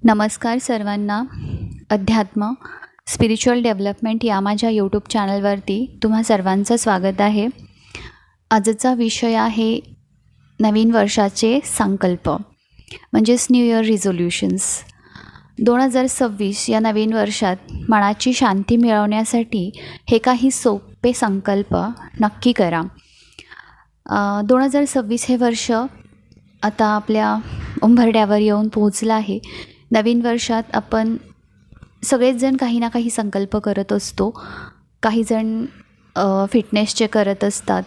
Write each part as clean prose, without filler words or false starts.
नमस्कार सर्वांना. अध्यात्म स्पिरिच्युअल डेव्हलपमेंट या माझ्या यूट्यूब चॅनलवरती तुम्हा सर्वांचं स्वागत आहे. आजचा विषय आहे नवीन वर्षाचे संकल्प म्हणजेच न्यू इयर रिझोल्युशन्स. 2026 या नवीन वर्षात मनाची शांती मिळवण्यासाठी हे काही सोपे संकल्प नक्की करा. 2026 हे वर्ष आता आपल्या उंबरड्यावर येऊन पोहोचलं आहे. नवीन वर्षात आपण सगळेच जण काही ना काही संकल्प करत असतो. काही जण फिटनेसचे करत असतात,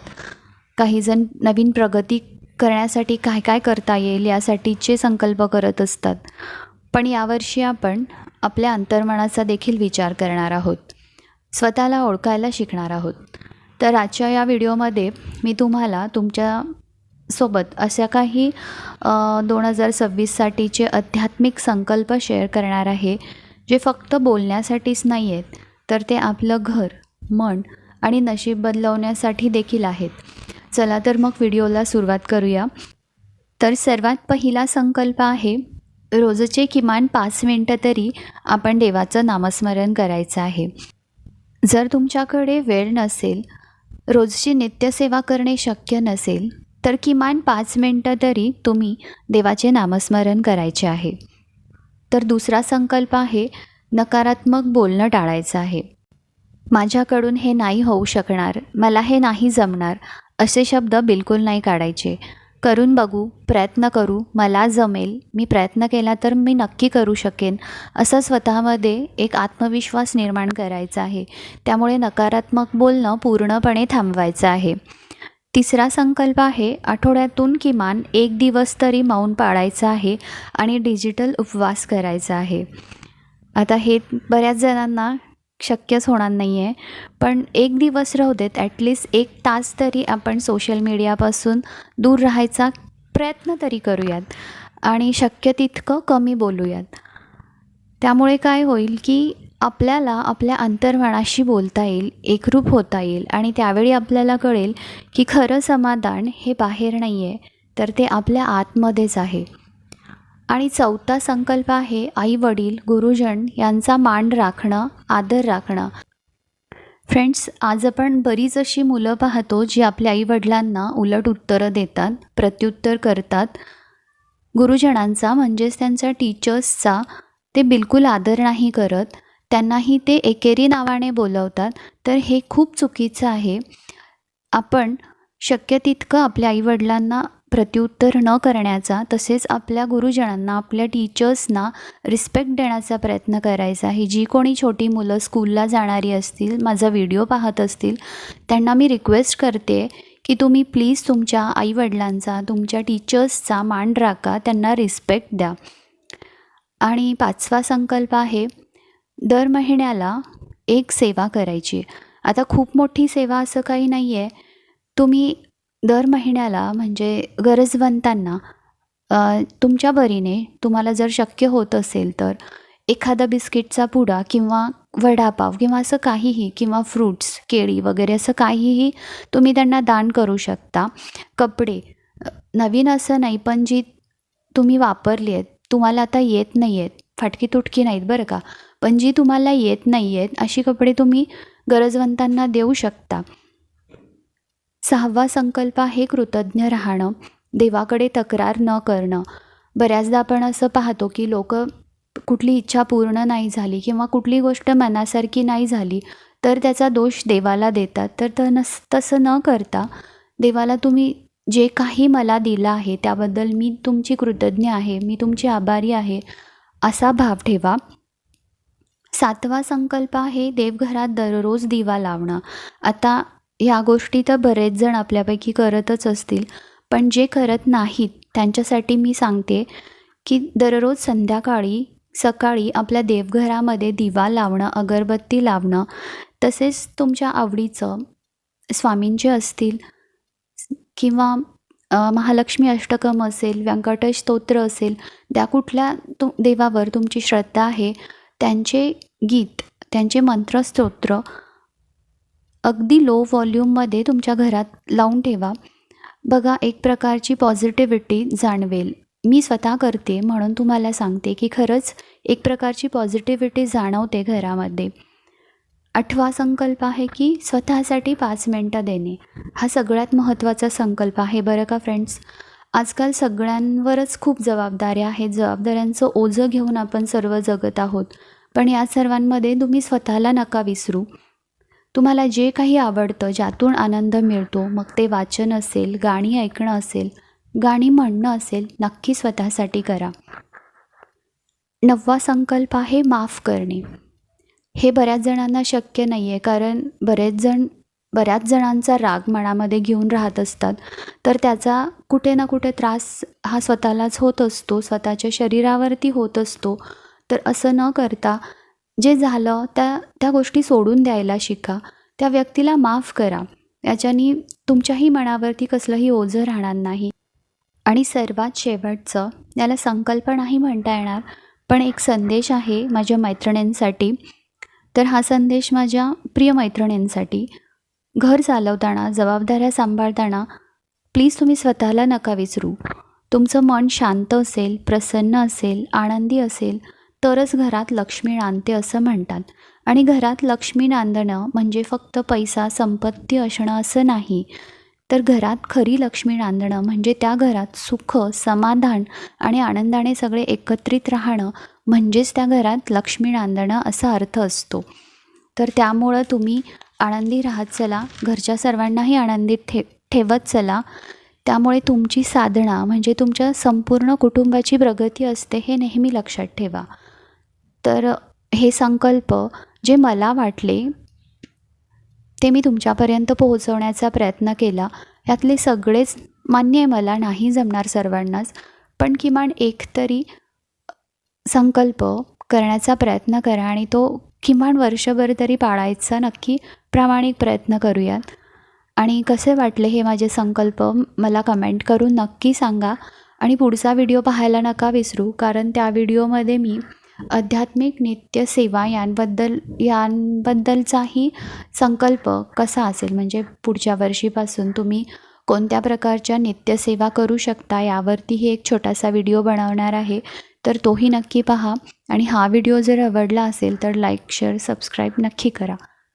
काही जण नवीन प्रगती करण्यासाठी काय काय करता येईल यासाठीचे संकल्प करत असतात. पण यावर्षी आपण आपल्या अंतर्मनाचा देखील विचार करणार आहोत, स्वतःला ओळखायला शिकणार आहोत. तर आजच्या या व्हिडिओमध्ये मी तुम्हाला तुमच्यासोबत अशा काही 2026साठीचे आध्यात्मिक संकल्प शेअर करणार आहे, जे फक्त बोलण्यासाठीच नाही आहेत, तर ते आपलं घर, मन आणि नशीब बदलवण्यासाठी देखील आहेत. चला तर मग व्हिडिओला सुरुवात करूया. तर सर्वात पहिला संकल्प आहे, रोजचे किमान 5 मिनटं तरी आपण देवाचं नामस्मरण करायचं आहे. जर तुमच्याकडे वेळ नसेल, रोजची नित्यसेवा करणे शक्य नसेल, तर किमान 5 मिनटं तरी तुम्ही देवाचे नामस्मरण करायचे आहे. तर दुसरा संकल्प आहे, नकारात्मक बोलणं टाळायचं आहे. माझ्याकडून हे नाही होऊ शकणार, मला हे नाही जमणार, असे शब्द बिलकुल नाही काढायचे. करून बघू, प्रयत्न करू, मला जमेल, मी प्रयत्न केला तर मी नक्की करू शकेन, असा स्वतःमध्ये एक आत्मविश्वास निर्माण करायचा आहे. त्यामुळे नकारात्मक बोलणं पूर्णपणे थांबवायचं आहे. तिसरा संकल्प आहे, आठवड्यातून किमान 1 दिवस तरी मौन पाळायचं आहे आणि डिजिटल उपवास करायचा आहे. आता हे बऱ्याच जणांना शक्यच होणार नाही आहे, पण 1 दिवस राहू देत, ॲटलिस्ट 1 तास तरी आपण सोशल मीडियापासून दूर राहायचा प्रयत्न तरी करूयात आणि शक्य तितकं कमी बोलूयात. त्यामुळे काय होईल की आपल्याला आपल्या अंतर्मनाशी बोलता येईल, एकरूप होता येईल आणि त्यावेळी आपल्याला कळेल की खरं समाधान हे बाहेर नाही आहे, तर ते आपल्या आतमध्येच आहे. आणि चौथा संकल्प आहे, आई वडील, गुरुजन यांचा मान राखणं, आदर राखणं. फ्रेंड्स, आज आपण बरीच अशी मुलं पाहतो जी आपल्या आईवडिलांना उलट उत्तरं देतात, प्रत्युत्तर करतात. गुरुजनांचा म्हणजेच त्यांच्या टीचर्सचा ते बिलकुल आदर नाही करत, त्यांनाही ते एकेरी नावाने बोलवतात. तर हे खूप चुकीचं आहे. आपण शक्य तितकं आपल्या आईवडिलांना प्रत्युत्तर न करण्याचा, तसेच आपल्या गुरुजनांना, आपल्या टीचर्सना रिस्पेक्ट देण्याचा प्रयत्न करायचा आहे. जी कोणी छोटी मुलं स्कूलला जाणारी असतील, माझा व्हिडिओ पाहत असतील, त्यांना मी रिक्वेस्ट करते की तुम्ही प्लीज तुमच्या आईवडिलांचा, तुमच्या टीचर्सचा मान राखा, त्यांना रिस्पेक्ट द्या. आणि 5वा संकल्प आहे, दर महिन्याला एक सेवा करायची. आता खूप मोठी सेवा असं काही नाही आहे. तुम्ही दर महिन्याला म्हणजे गरजवंतांना तुमच्या परीने तुम्हाला जर शक्य होत असेल तर एखादा बिस्किटचा पुडा किंवा वडापाव किंवा असं काहीही, किंवा फ्रूट्स, केळी वगैरे असं काहीही तुम्ही त्यांना दान करू शकता. कपडे नवीन असं नाही, पण जी तुम्ही वापरली आहेत, तुम्हाला आता येत नाही आहेत, फाटकी तुटकी नाहीत बरं का, पण जी तुम्हाला येत नाही आहेत अशी कपडे तुम्ही गरजवंतांना देऊ शकता. 6वा संकल्प आहे, कृतज्ञ राहणं, देवाकडे तक्रार न करणं. बऱ्याचदा आपण असं पाहतो की लोक कुठली इच्छा पूर्ण नाही झाली किंवा कुठली गोष्ट मनासारखी नाही झाली तर त्याचा दोष देवाला देतात. तर तसं न करता देवाला तुम्ही जे काही मला दिलं आहे त्याबद्दल मी तुमची कृतज्ञ आहे, मी तुमची आभारी आहे, असा भाव ठेवा. 7वा संकल्प आहे, देवघरात दररोज दिवा लावणं. आता ह्या गोष्टी तर बरेच जण आपल्यापैकी करतच असतील, पण जे करत नाहीत त्यांच्यासाठी मी सांगते की दररोज संध्याकाळी, सकाळी आपल्या देवघरामध्ये दिवा लावणं, अगरबत्ती लावणं, तसेच तुमच्या आवडीचं स्वामींचे असतील किंवा महालक्ष्मी अष्टकम असेल, व्यंकटेश स्तोत्र असेल, त्या कुठल्या देवावर तुमची श्रद्धा आहे त्यांचे गीत, त्यांचे मंत्रस्तोत्र अगदी लो व्हॉल्यूममध्ये तुमच्या घरात लावून ठेवा. बघा, एक प्रकारची पॉझिटिव्हिटी जाणवेल. मी स्वतः करते म्हणून तुम्हाला सांगते की खरंच एक प्रकारची पॉझिटिव्हिटी जाणवते घरामध्ये. 8वा संकल्प आहे की स्वतःसाठी 5 मिनटं देणे. हा सगळ्यात महत्त्वाचा संकल्प आहे बरं का फ्रेंड्स. आजकाल सगळ्यांवरच खूप जबाबदाऱ्या आहेत. जबाबदाऱ्यांचं ओझं घेऊन आपण सर्व जगत आहोत. पण या सर्वांमध्ये तुम्ही स्वतःला नका विसरू. तुम्हाला जे काही आवडतं, ज्यातून आनंद मिळतो, मग ते वाचन असेल, गाणी ऐकणं असेल, गाणी म्हणणं असेल, नक्की स्वतःसाठी करा. 9वा संकल्प आहे माफ करणे. हे बऱ्याच जणांना शक्य नाही आहे, कारण बऱ्याच जणांचा राग मनामध्ये घेऊन राहत असतात. तर त्याचा कुठे ना कुठे त्रास हा स्वतःलाच होत असतो, स्वतःच्या शरीरावरती होत असतो. तर असं न करता जे झालं त्या गोष्टी सोडून द्यायला शिका. त्या व्यक्तीला माफ करा. याच्याने तुमच्याही मनावरती कसलंही ओझं राहणार नाही. आणि सर्वात शेवटचं, याला संकल्प नाही म्हणता येणार, पण एक संदेश आहे माझ्या मैत्रिणींसाठी. तर हा संदेश माझ्या प्रिय मैत्रिणींसाठी. घर चालवताना, जबाबदाऱ्या सांभाळताना प्लीज तुम्ही स्वतःला नका विसरू. तुमचं मन शांत असेल, प्रसन्न असेल, आनंदी असेल तरच घरात लक्ष्मी नांदते असं म्हणतात. आणि घरात लक्ष्मी नांदणं म्हणजे फक्त पैसा, संपत्ती असणं असं नाही. तर घरात खरी लक्ष्मी नांदणं म्हणजे त्या घरात सुख, समाधान आणि आनंदाने सगळे एकत्रित राहणं म्हणजेच त्या घरात लक्ष्मी नांदणं असा अर्थ असतो. तर त्यामुळं तुम्ही आनंदी राहत चला, घरच्या सर्वांनाही आनंदित ठेवत चला. त्यामुळे तुमची साधना म्हणजे तुमच्या संपूर्ण कुटुंबाची प्रगती असते, हे नेहमी लक्षात ठेवा. तर हे संकल्प जे मला वाटले ते मी तुमच्यापर्यंत पोहोचवण्याचा प्रयत्न केला. यातले सगळेच मान्य आहे मला, नाही जमणार सर्वांनाच, पण किमान एक तरी संकल्प करण्याचा प्रयत्न करा आणि तो किमान वर्षभर तरी पाळायचा नक्की प्रामाणिक प्रयत्न करूयात. आणि कसे वाटले हे माझे संकल्प मला कमेंट करून नक्की सांगा. आणि पुढचा व्हिडिओ पाहायला नका विसरू, कारण त्या व्हिडिओमध्ये मी आध्यात्मिक नित्यसेवा यांबद्दलचाही संकल्प कसा असेल, म्हणजे पुढच्या वर्षीपासून तुम्ही कोणत्या प्रकारच्या नित्यसेवा करू शकता यावरतीही एक छोटासा व्हिडिओ बनवणार आहे. तर तोही नक्की पहा. आणि हा व्हिडिओ जर आवडला असेल तर लाईक, शेअर, सबस्क्राईब नक्की करा.